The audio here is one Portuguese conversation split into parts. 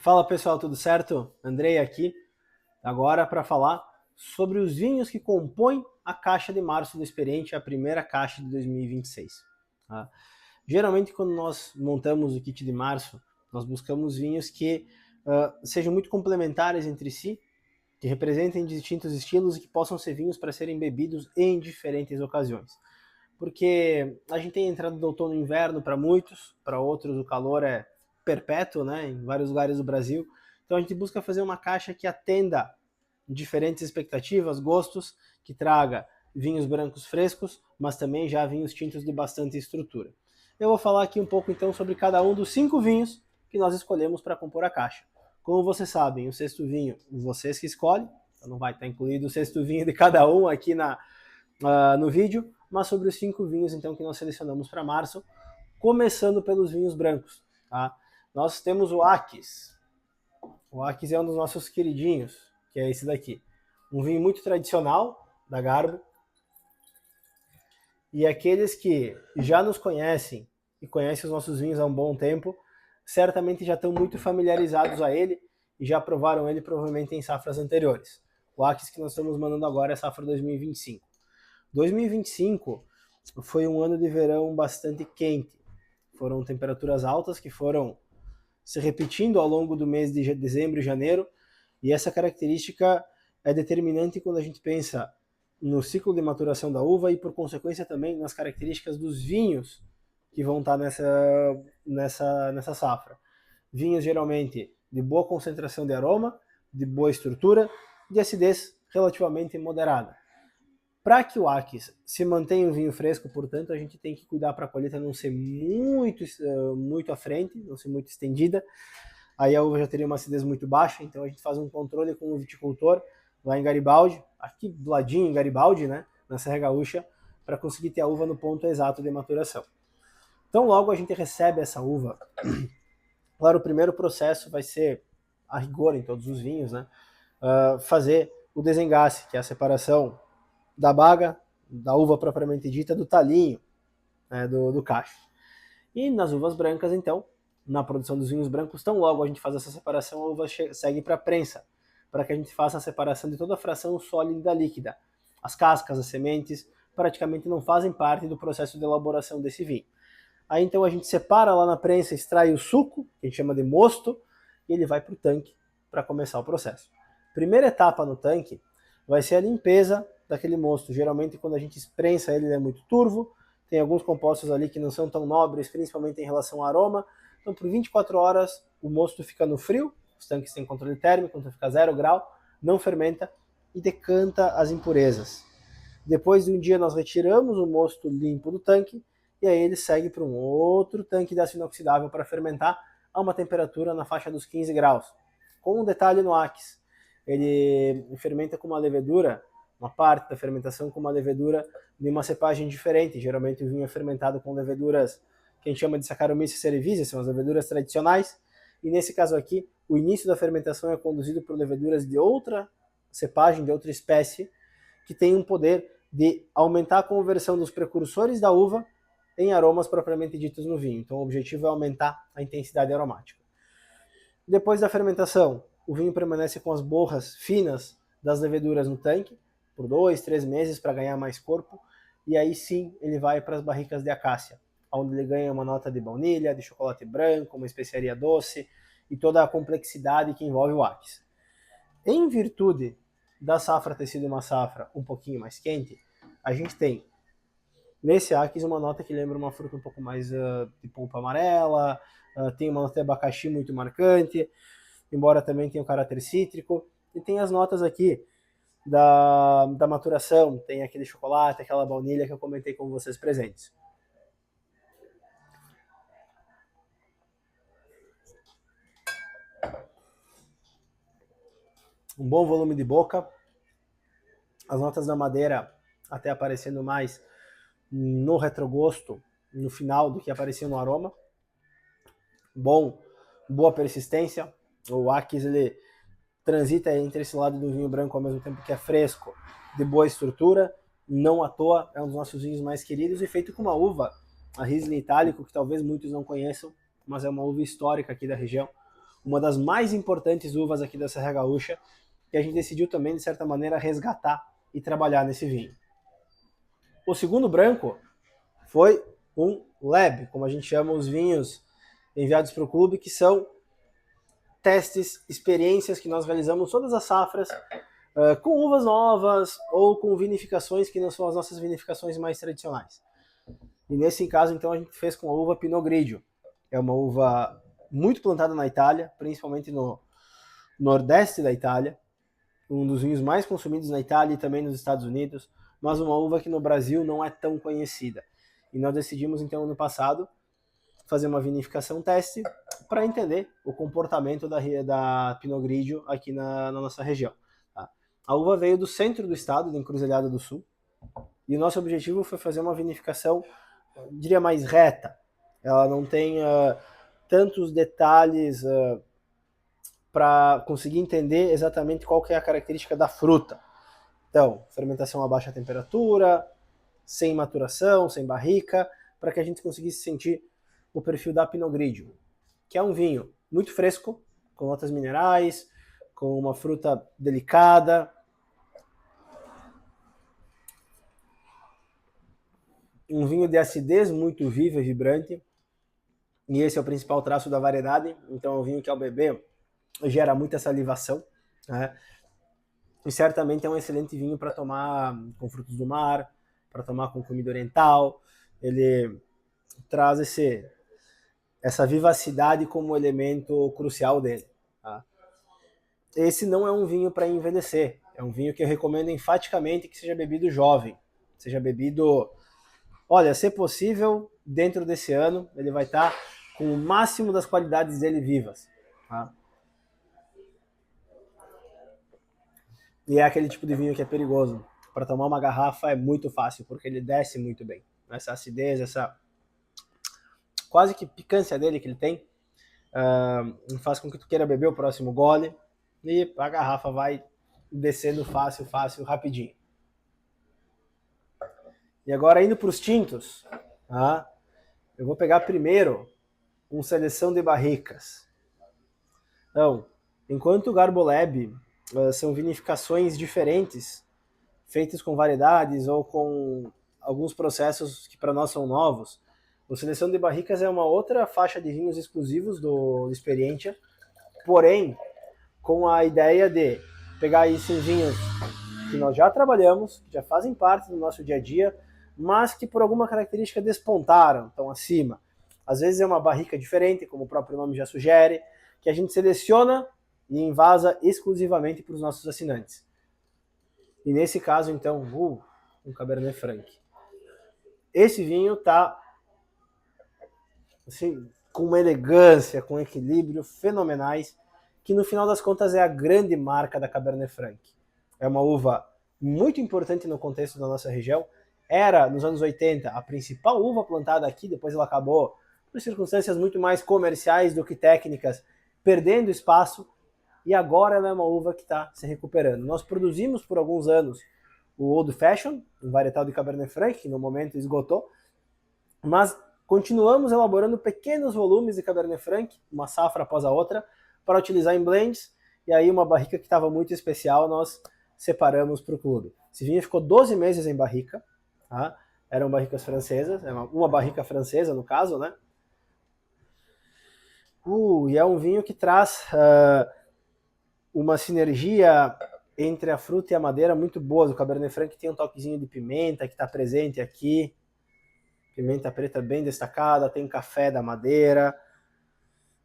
Fala pessoal, tudo certo? Andrei aqui agora para falar sobre os vinhos que compõem a caixa de março do Experiente, a primeira caixa de 2026. Tá? Geralmente quando nós montamos o kit de março, nós buscamos vinhos que sejam muito complementares entre si, que representem distintos estilos e que possam ser vinhos para serem bebidos em diferentes ocasiões. Porque a gente tem entrado do outono e inverno para muitos, para outros o calor é perpétuo, né, em vários lugares do Brasil. Então a gente busca fazer uma caixa que atenda diferentes expectativas, gostos, que traga vinhos brancos frescos, mas também já vinhos tintos de bastante estrutura. Eu vou falar aqui um pouco então sobre cada um dos 5 vinhos que nós escolhemos para compor a caixa. Como vocês sabem, o sexto vinho, vocês que escolhem, então não vai estar incluído o sexto vinho de cada um aqui no vídeo, mas sobre os 5 vinhos então que nós selecionamos para março, começando pelos vinhos brancos. Tá? Nós temos o Aquis. O Aquis é um dos nossos queridinhos, que é esse daqui. Um vinho muito tradicional da Garbo. E aqueles que já nos conhecem e conhecem os nossos vinhos há um bom tempo, certamente já estão muito familiarizados a ele e já provaram ele provavelmente em safras anteriores. O Aquis que nós estamos mandando agora é a safra 2025. 2025 foi um ano de verão bastante quente. Foram temperaturas altas que foram se repetindo ao longo do mês de dezembro e janeiro, e essa característica é determinante quando a gente pensa no ciclo de maturação da uva e, por consequência, também nas características dos vinhos que vão estar nessa safra. Vinhos geralmente de boa concentração de aroma, de boa estrutura, de acidez relativamente moderada. Para que o Aquis se mantenha um vinho fresco, portanto, a gente tem que cuidar para a colheita não ser muito à frente, não ser muito estendida. Aí a uva já teria uma acidez muito baixa, então a gente faz um controle com o viticultor lá em Garibaldi, aqui do ladinho em Garibaldi, né, na Serra Gaúcha, para conseguir ter a uva no ponto exato de maturação. Então logo a gente recebe essa uva, claro, o primeiro processo vai ser, a rigor em todos os vinhos, né, fazer o desengace, que é a separação da baga, da uva propriamente dita, do talinho, né, do cacho. E nas uvas brancas, então, na produção dos vinhos brancos, tão logo a gente faz essa separação, a uva segue para a prensa, para que a gente faça a separação de toda a fração sólida e da líquida. As cascas, as sementes, praticamente não fazem parte do processo de elaboração desse vinho. Aí então a gente separa lá na prensa, extrai o suco, que a gente chama de mosto, e ele vai para o tanque para começar o processo. Primeira etapa no tanque vai ser a limpeza daquele mosto. Geralmente quando a gente esprensa ele é muito turvo, tem alguns compostos ali que não são tão nobres, principalmente em relação ao aroma. Então por 24 horas o mosto fica no frio, os tanques têm controle térmico, então fica 0 grau, não fermenta e decanta as impurezas. Depois de um dia nós retiramos o mosto limpo do tanque e aí ele segue para um outro tanque de aço inoxidável para fermentar a uma temperatura na faixa dos 15 graus. Com um detalhe no Aquis, ele fermenta com uma levedura, uma parte da fermentação com uma levedura de uma cepagem diferente. Geralmente o vinho é fermentado com leveduras que a gente chama de Saccharomyces cerevisiae, são as leveduras tradicionais, e nesse caso aqui, o início da fermentação é conduzido por leveduras de outra cepagem, de outra espécie, que tem um poder de aumentar a conversão dos precursores da uva em aromas propriamente ditos no vinho. Então o objetivo é aumentar a intensidade aromática. Depois da fermentação, o vinho permanece com as borras finas das leveduras no tanque, por 2, 3 meses para ganhar mais corpo, e aí sim ele vai para as barricas de acácia, onde ele ganha uma nota de baunilha, de chocolate branco, uma especiaria doce e toda a complexidade que envolve o Aquis. Em virtude da safra ter sido uma safra um pouquinho mais quente, a gente tem nesse Aquis uma nota que lembra uma fruta um pouco mais de polpa amarela, tem uma nota de abacaxi muito marcante, embora também tenha um caráter cítrico, e tem as notas aqui da maturação, tem aquele chocolate, aquela baunilha que eu comentei com vocês presentes. Um bom volume de boca, as notas da madeira até aparecendo mais no retrogosto, no final do que aparecia no aroma. Boa persistência, o Aquis ele transita entre esse lado do vinho branco ao mesmo tempo que é fresco, de boa estrutura, não à toa, é um dos nossos vinhos mais queridos e feito com uma uva, a Riesling Itálico, que talvez muitos não conheçam, mas é uma uva histórica aqui da região, uma das mais importantes uvas aqui da Serra Gaúcha, que a gente decidiu também, de certa maneira, resgatar e trabalhar nesse vinho. O segundo branco foi um lab, como a gente chama os vinhos enviados para o clube, que são testes, experiências que nós realizamos todas as safras, com uvas novas ou com vinificações que não são as nossas vinificações mais tradicionais. E nesse caso, então, a gente fez com a uva Pinot Grigio. É uma uva muito plantada na Itália, principalmente no nordeste da Itália, um dos vinhos mais consumidos na Itália e também nos Estados Unidos, mas uma uva que no Brasil não é tão conhecida. E nós decidimos, então, ano passado, fazer uma vinificação teste para entender o comportamento da Pinot Grigio aqui na nossa região. Tá? A uva veio do centro do estado, da Encruzilhada do Sul, e o nosso objetivo foi fazer uma vinificação, diria, mais reta. Ela não tem tantos detalhes para conseguir entender exatamente qual que é a característica da fruta. Então, fermentação a baixa temperatura, sem maturação, sem barrica, para que a gente conseguisse sentir o perfil da Pinot Grigio, que é um vinho muito fresco, com notas minerais, com uma fruta delicada, um vinho de acidez muito viva e vibrante, e esse é o principal traço da variedade. Então é um vinho que ao beber gera muita salivação, né? E certamente é um excelente vinho para tomar com frutos do mar, para tomar com comida oriental. Ele traz essa vivacidade como elemento crucial dele. Tá? Esse não é um vinho para envelhecer, é um vinho que eu recomendo enfaticamente que seja bebido jovem, seja bebido, olha, se possível, dentro desse ano, ele vai estar com o máximo das qualidades dele vivas. Tá? E é aquele tipo de vinho que é perigoso. Para tomar uma garrafa é muito fácil, porque ele desce muito bem. Essa acidez, essa quase que picância dele que ele tem, faz com que tu queira beber o próximo gole, e a garrafa vai descendo fácil, rapidinho. E agora indo para os tintos, tá? Eu vou pegar primeiro uma seleção de barricas. Então, enquanto o Garbolab são vinificações diferentes, feitas com variedades ou com alguns processos que para nós são novos, o Seleção de Barricas é uma outra faixa de vinhos exclusivos do Experiência, porém com a ideia de pegar esses vinhos que nós já trabalhamos, que já fazem parte do nosso dia a dia, mas que por alguma característica despontaram, estão acima. Às vezes é uma barrica diferente, como o próprio nome já sugere, que a gente seleciona e envasa exclusivamente para os nossos assinantes. E nesse caso, então, um Cabernet Franc. Esse vinho tá assim, com uma elegância, com um equilíbrio fenomenais, que no final das contas é a grande marca da Cabernet Franc. É uma uva muito importante no contexto da nossa região. Era, nos anos 80, a principal uva plantada aqui, depois ela acabou, por circunstâncias muito mais comerciais do que técnicas, perdendo espaço, e agora ela é uma uva que está se recuperando. Nós produzimos por alguns anos o Old Fashion, um varietal de Cabernet Franc, que no momento esgotou, mas continuamos elaborando pequenos volumes de Cabernet Franc, uma safra após a outra, para utilizar em blends, e aí uma barrica que estava muito especial, nós separamos para o clube. Esse vinho ficou 12 meses em barrica, tá? Eram barricas francesas, uma barrica francesa no caso, né? E é um vinho que traz uma sinergia entre a fruta e a madeira muito boa. O Cabernet Franc tem um toquezinho de pimenta que está presente aqui, pimenta preta bem destacada, tem café da madeira,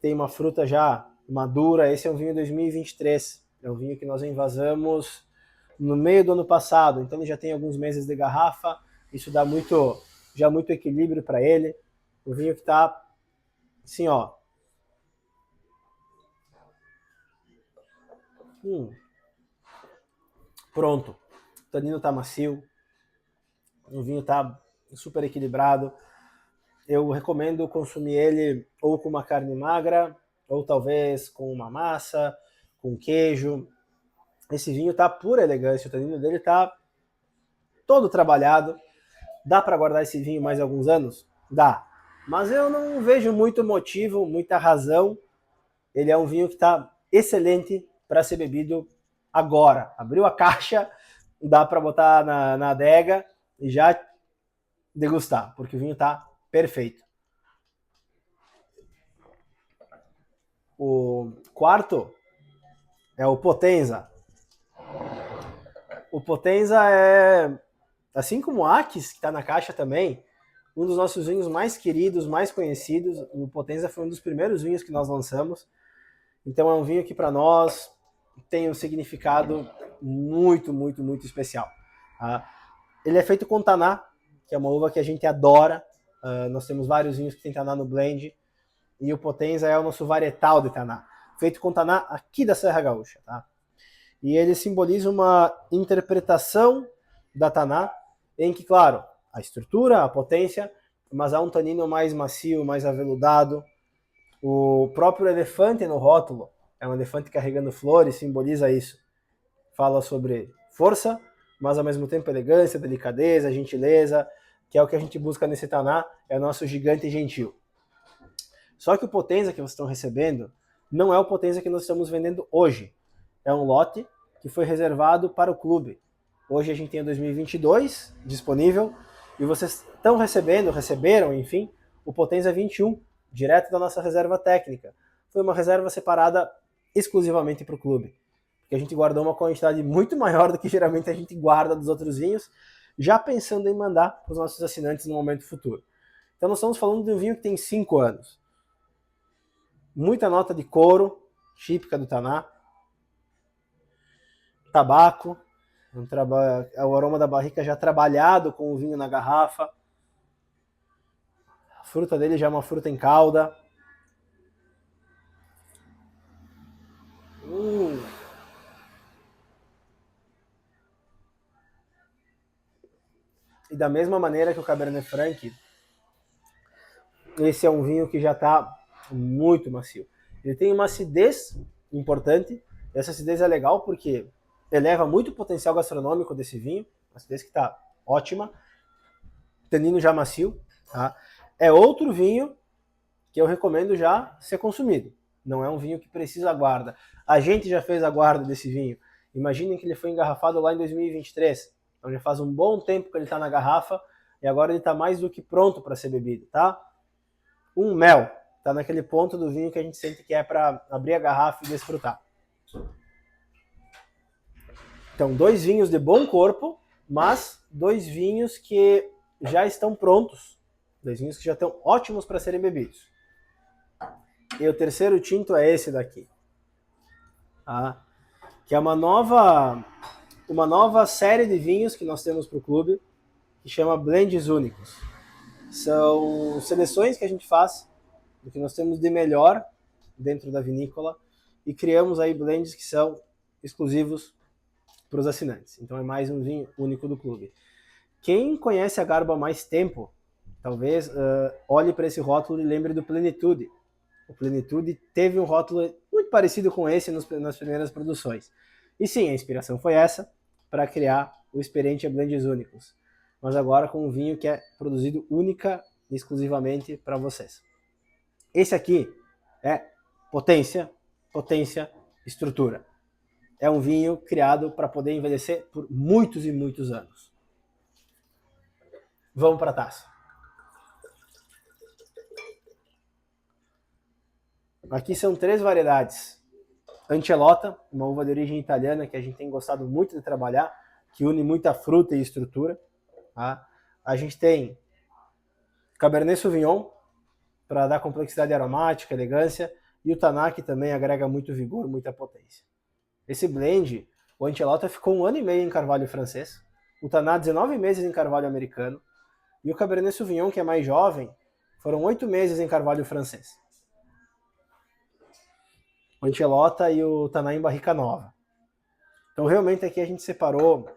tem uma fruta já madura. Esse é um vinho 2023, é um vinho que nós envasamos no meio do ano passado, então ele já tem alguns meses de garrafa, isso dá muito equilíbrio para ele. O vinho que está assim, ó, pronto. O tanino tá macio, o vinho tá super equilibrado. Eu recomendo consumir ele ou com uma carne magra, ou talvez com uma massa, com queijo. Esse vinho tá pura elegância, o tanino dele tá todo trabalhado. Dá para guardar esse vinho mais alguns anos? Dá. Mas eu não vejo muito motivo, muita razão ele é um vinho que está excelente para ser bebido agora. Abriu a caixa, dá para botar na adega e já degustar, porque o vinho está perfeito. O quarto é o Potenza. O Potenza é, assim como o Aquis, que está na caixa também, um dos nossos vinhos mais queridos, mais conhecidos. O Potenza foi um dos primeiros vinhos que nós lançamos. Então é um vinho que para nós tem um significado muito, muito, muito especial. Tá? Ele é feito com Taná, que é uma uva que a gente adora. Nós temos vários vinhos que tem Taná no blend. E o Potenza é o nosso varietal de Taná, feito com Taná aqui da Serra Gaúcha. Tá? E ele simboliza uma interpretação da Taná, em que, claro, a estrutura, a potência, mas há um tanino mais macio, mais aveludado. O próprio elefante no rótulo é um elefante carregando flores, simboliza isso. Fala sobre força, mas ao mesmo tempo elegância, delicadeza, gentileza, que é o que a gente busca nesse Taná, é o nosso gigante gentil. Só que o Potenza que vocês estão recebendo não é o Potenza que nós estamos vendendo hoje. É um lote que foi reservado para o clube. Hoje a gente tem o 2022 disponível e vocês estão receberam, enfim, o Potenza 21, direto da nossa reserva técnica. Foi uma reserva separada exclusivamente para o clube, porque a gente guardou uma quantidade muito maior do que geralmente a gente guarda dos outros vinhos, já pensando em mandar para os nossos assinantes no momento futuro. Então nós estamos falando de um vinho que tem 5 anos. Muita nota de couro, típica do Taná, tabaco, o aroma da barrica já trabalhado com o vinho na garrafa. A fruta dele já é uma fruta em calda. E da mesma maneira que o Cabernet Franc, esse é um vinho que já está muito macio. Ele tem uma acidez importante. Essa acidez é legal porque eleva muito o potencial gastronômico desse vinho. Uma acidez que está ótima. Tanino já macio. Tá? É outro vinho que eu recomendo já ser consumido. Não é um vinho que precisa guarda. A gente já fez a guarda desse vinho. Imaginem que ele foi engarrafado lá em 2023. Então já faz um bom tempo que ele está na garrafa e agora ele está mais do que pronto para ser bebido, tá? Um mel. Tá naquele ponto do vinho que a gente sente que é para abrir a garrafa e desfrutar. Então, 2 vinhos de bom corpo, mas 2 vinhos que já estão prontos. 2 vinhos que já estão ótimos para serem bebidos. E o terceiro tinto é esse daqui. Tá? Que é uma nova série de vinhos que nós temos para o clube, que chama Blends Únicos. São seleções que a gente faz do que nós temos de melhor dentro da vinícola e criamos aí blends que são exclusivos para os assinantes. Então é mais um vinho único do clube. Quem conhece a Garbo há mais tempo, talvez olhe para esse rótulo e lembre do Plenitude. O Plenitude teve um rótulo muito parecido com esse nas primeiras produções. E sim, a inspiração foi essa, para criar o Experiência Blends Únicos. Mas agora com um vinho que é produzido única e exclusivamente para vocês. Esse aqui é potência, estrutura. É um vinho criado para poder envelhecer por muitos e muitos anos. Vamos para a taça. Aqui são 3 variedades. Ancelota, uma uva de origem italiana que a gente tem gostado muito de trabalhar, que une muita fruta e estrutura. Tá? A gente tem Cabernet Sauvignon, para dar complexidade aromática, elegância, e o Taná, que também agrega muito vigor, muita potência. Esse blend, o Ancelota ficou 1 ano e meio em carvalho francês, o Taná 19 meses em carvalho americano, e o Cabernet Sauvignon, que é mais jovem, foram 8 meses em carvalho francês. O Ancelota e o Taná em barrica nova. Então realmente aqui a gente separou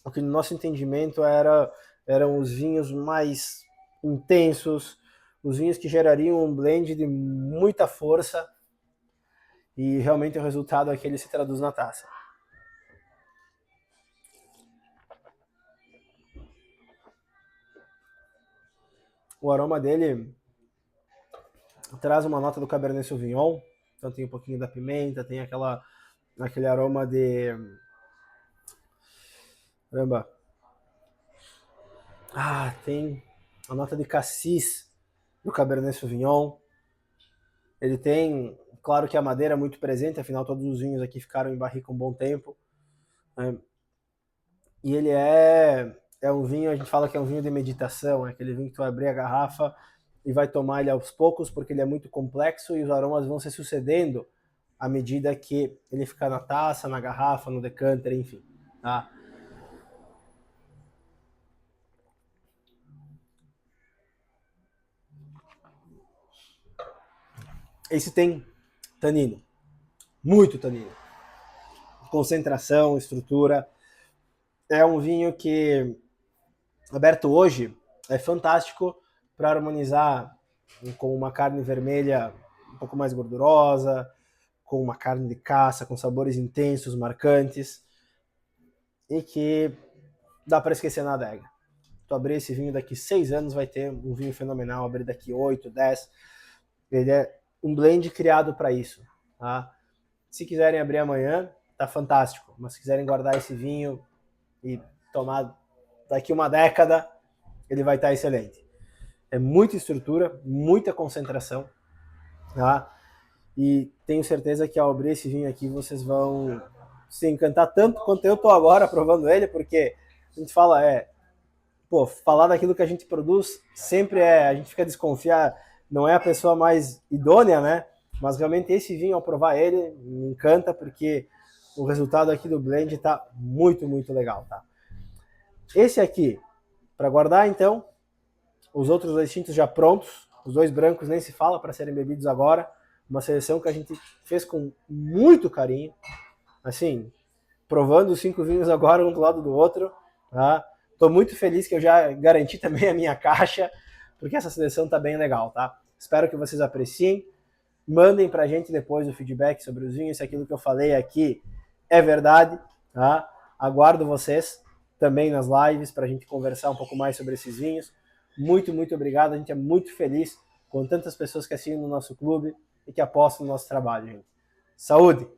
o que no nosso entendimento eram os vinhos mais intensos, os vinhos que gerariam um blend de muita força, e realmente o resultado aqui ele se traduz na taça. O aroma dele traz uma nota do Cabernet Sauvignon, Então tem um pouquinho da pimenta, tem aquele aroma de... Caramba! Tem a nota de cassis do Cabernet Sauvignon. Ele tem, claro que a madeira é muito presente, afinal todos os vinhos aqui ficaram em barrica um bom tempo, né? E ele é um vinho, a gente fala que é um vinho de meditação, é aquele vinho que tu vai abrir a garrafa e vai tomar ele aos poucos, porque ele é muito complexo e os aromas vão se sucedendo à medida que ele fica na taça, na garrafa, no decanter, enfim, tá? Esse tem tanino, muito tanino, concentração, estrutura. É um vinho que, aberto hoje, é fantástico para harmonizar com uma carne vermelha um pouco mais gordurosa, com uma carne de caça, com sabores intensos, marcantes, e que dá para esquecer na adega. Tu abrir esse vinho daqui 6 anos, vai ter um vinho fenomenal, abrir daqui 8, 10. Ele é um blend criado para isso, tá? Se quiserem abrir amanhã, tá fantástico, mas se quiserem guardar esse vinho e tomar daqui uma década, ele vai estar excelente. É muita estrutura, muita concentração, tá? E tenho certeza que ao abrir esse vinho aqui, vocês vão se encantar tanto quanto eu tô agora provando ele, porque a gente fala, falar daquilo que a gente produz sempre a gente fica desconfiado, não é a pessoa mais idônea, né? Mas realmente esse vinho, ao provar ele, me encanta, porque o resultado aqui do blend tá muito, muito legal, tá? Esse aqui, para guardar então, os outros dois tintos já prontos, os dois brancos nem se fala para serem bebidos agora, uma seleção que a gente fez com muito carinho, assim, provando os 5 vinhos agora um do lado do outro, tá? Tô muito feliz que eu já garanti também a minha caixa, porque essa seleção tá bem legal, tá? Espero que vocês apreciem, mandem pra gente depois o feedback sobre os vinhos, se aquilo que eu falei aqui é verdade, tá? Aguardo vocês também nas lives pra gente conversar um pouco mais sobre esses vinhos. Muito, muito obrigado, a gente é muito feliz com tantas pessoas que assinam no nosso clube e que apostam no nosso trabalho, gente. Saúde!